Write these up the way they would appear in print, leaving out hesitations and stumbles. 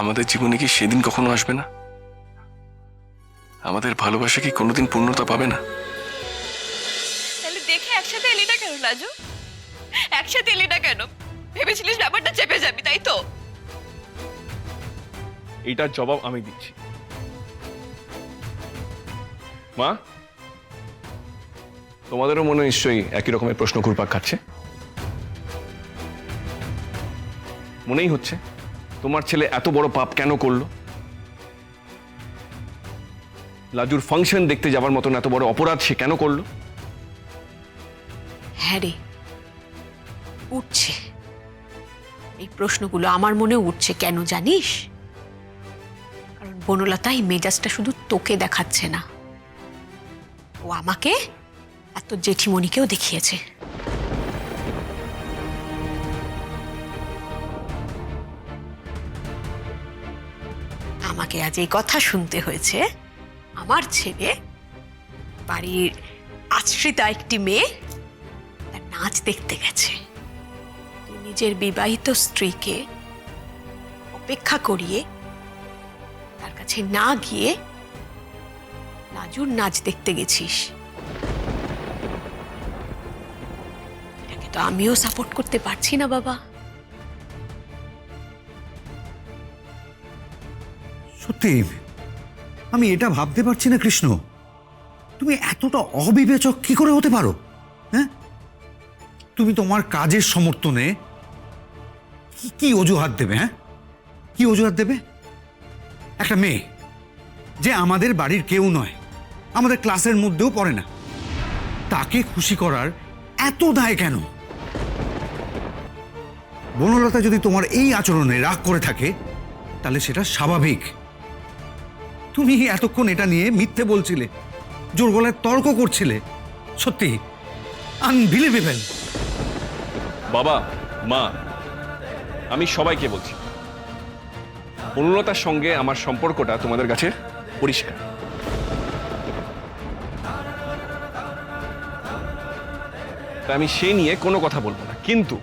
আমাদের জীবনে কি সেদিন কখনো আসবে না? আমাদের ভালোবাসা কি কোনোদিন পূর্ণতা পাবে না? তাহলে দেখে একসাথে এলি না কেন রাজু? একসাথে এলি না কেন? ভেবেছিলিস ব্যাপারটা চেপে যাবি, তাই তো? এইটার জবাব আমি দিচ্ছি। মা, তোমাদেরও মনে নিশ্চয়ই একই রকমের প্রশ্ন ঘুরপাক খাচ্ছে। মনেই হচ্ছে তোমার ছেলে এত বড় পাপ কেন করলো? লাজুর ফাংশন দেখতে যাবার মতন এত বড় অপরাধ সে কেন করলো? হ্যাঁ রে, উঠছে এই প্রশ্নগুলো আমার মনে উঠছে। কেন জানিস? কারণ বনলতা এই মেজাজটা শুধু তোকে দেখাচ্ছে না, ও আমাকে আর তোর জেঠিমণিকেও দেখিয়েছে। আমাকে আজ এই কথা শুনতে হয়েছে, আমার ছেলে বাড়ির আশ্রিতা একটি মেয়ে তার নাচ দেখতে গেছে। তুই নিজের বিবাহিত স্ত্রীকে অপেক্ষা করিয়ে তার কাছে না গিয়ে লাজুর নাচ দেখতে গেছিস। এটাকে তো আমিও সাপোর্ট করতে পারছি না বাবা। সত্যি আমি এটা ভাবতে পারছি না কৃষ্ণ, তুমি এতটা অবিবেচক কি করে হতে পারো? হ্যাঁ, তুমি তোমার কাজের সমর্থনে কি অজুহাত দেবে? হ্যাঁ, কি অজুহাত দেবে? একটা মেয়ে যে আমাদের বাড়ির কেউ নয়, আমাদের ক্লাসের মধ্যেও পড়ে না, তাকে খুশি করার এত দায় কেন? বনলতা যদি তোমার এই আচরণে রাগ করে থাকে তাহলে সেটা স্বাভাবিক। তুমি এতক্ষণ এটা নিয়ে মিথ্যে বলছিলে, জোর গলায় তর্ক করছিলে। সত্যি আনবিলিভেবল। বাবা, মা, আমি সবাইকে বলছি, বনলতার সঙ্গে আমার সম্পর্কটা তোমাদের কাছে পরিষ্কার। তাই আমি সে নিয়ে কোনো কথা বলবো না, কিন্তু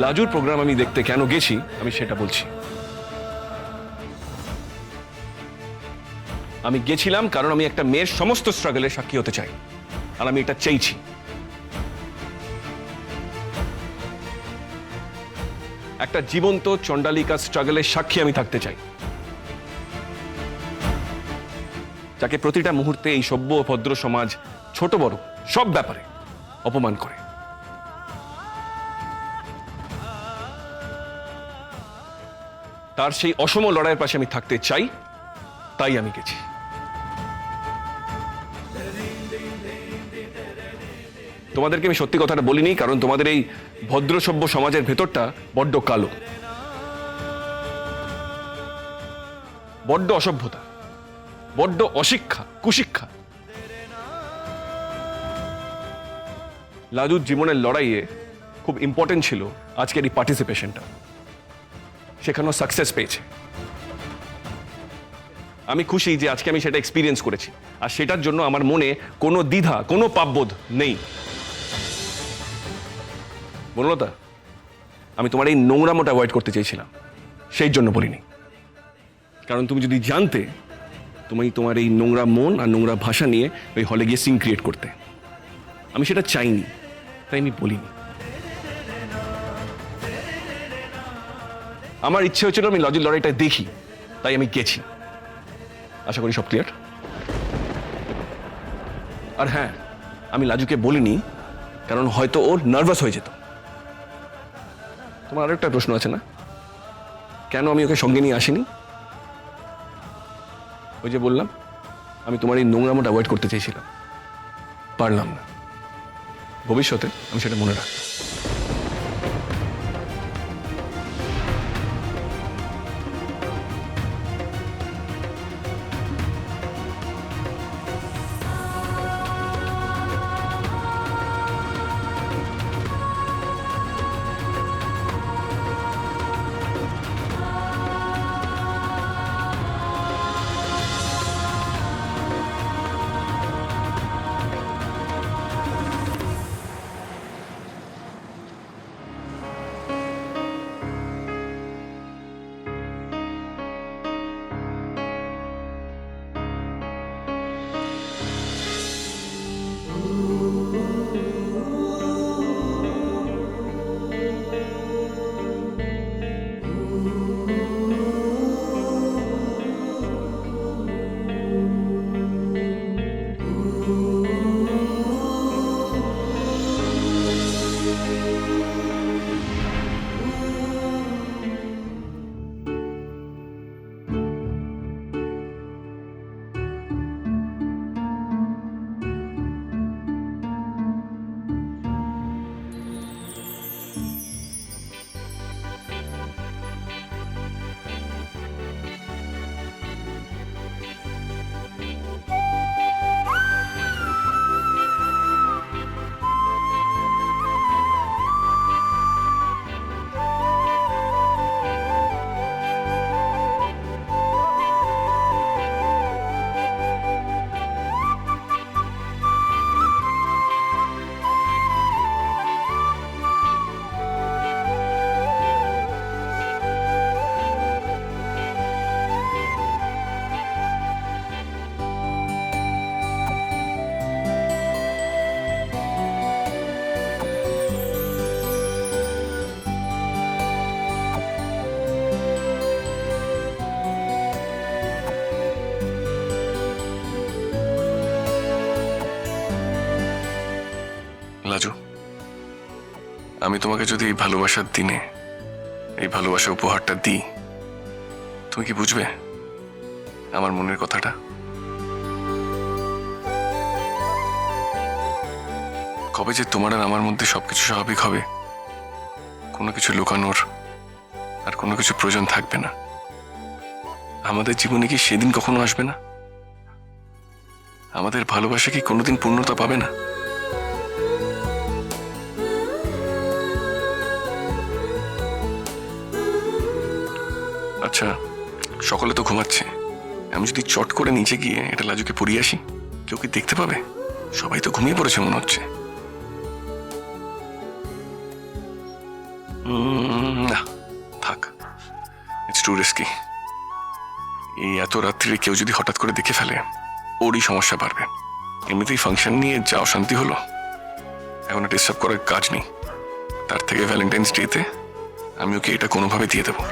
লাজুর প্রোগ্রাম আমি দেখতে কেন গেছি আমি সেটা বলছি। আমি গেছিলাম কারণ আমি একটা মেয়ের সমস্ত স্ট্রাগলের সাক্ষী হতে চাই, আর আমি এটা চাইছি। একটা জীবন্ত চণ্ডালিকা স্ট্রাগলের সাক্ষী আমি থাকতে চাই, যাকে প্রতিটা মুহূর্তে এই সভ্য ও ভদ্র সমাজ ছোট বড় সব ব্যাপারে অপমান করে। তার সেই অসম লড়াইয়ের পাশে আমি থাকতে চাই, তাই আমি গেছি। তোমাদেরকে আমি সত্যি কথাটা বলিনি, কারণ তোমাদের এই ভদ্র সভ্য সমাজের ভেতরটা বড্ড কালো, বড্ড অসভ্যতা, বড্ড অশিক্ষা, কুশিক্ষা। লাজুর জীবনের লড়াইয়ে খুব ইম্পর্টেন্ট ছিল আজকের এই পার্টিসিপেশনটা। সেখানেও সাকসেস পেয়েছে। আমি খুশি যে আজকে আমি সেটা এক্সপিরিয়েন্স করেছি, আর সেটার জন্য আমার মনে কোনো দ্বিধা, কোনো পাপবোধ নেই। বনলতা, আমি তোমার এই নোংরামোটা অ্যাভয়েড করতে চেয়েছিলাম, সেই জন্য বলিনি। কারণ তুমি যদি জানতে, তুমি তোমার এই নোংরা মন আর নোংরা ভাষা নিয়ে ওই হলে গিয়ে সিন ক্রিয়েট করতে। আমি সেটা চাইনি, তাই আমি বলিনি। আমার ইচ্ছে হচ্ছিল আমি লাজুর লড়াইটা দেখি, তাই আমি গেছি। আশা করি সব ক্লিয়ার। আর হ্যাঁ, আমি লাজুকে বলিনি কারণ হয়তো ও নার্ভাস হয়ে যেত। তোমার আরো একটা প্রশ্ন আছে না, কেন আমি ওকে সঙ্গে নিয়ে আসিনি? ওই যে বললাম, আমি তোমার এই নোংরামোটা অ্যাভয়েড করতে চেয়েছিলাম, পারলাম না। ভবিষ্যতে আমি সেটা মনে রাখবো। আমি তোমাকে যদি এই ভালোবাসার দিনে এই ভালোবাসা উপহারটা দিই, তুমি কি বুঝবে আমার মনের কথাটা? কবে যে তোমার আর আমার মধ্যে সবকিছু স্বাভাবিক হবে, কোনো কিছু লুকানোর আর কোনো কিছু প্রয়োজন থাকবে না, আমাদের জীবনে কি সেদিন কখনো আসবে না? আমাদের ভালোবাসা কি কোনোদিন পূর্ণতা পাবে না? আচ্ছা, সকালে তো ঘুমাচ্ছে, আমি যদি চট করে নিচে গিয়ে এটা লাজুকে পরিয়ে আসি, কেউ কি দেখতে পাবে? সবাই তো ঘুমিয়ে পড়েছে মনে হচ্ছে। না, থাক, ইটস টু রিস্কি। এই এত রাত্রিরে কেউ যদি হঠাৎ করে দেখে ফেলে, ওরই সমস্যা বাড়বে। এমনিতেই ফাংশন নিয়ে যা অশান্তি হলো, এখন ডিস্টার্ব করার কাজ নেই। তার থেকে ভ্যালেন্টাইন্স ডেতে আমি ওকে এটা কোনোভাবে দিয়ে দেবো।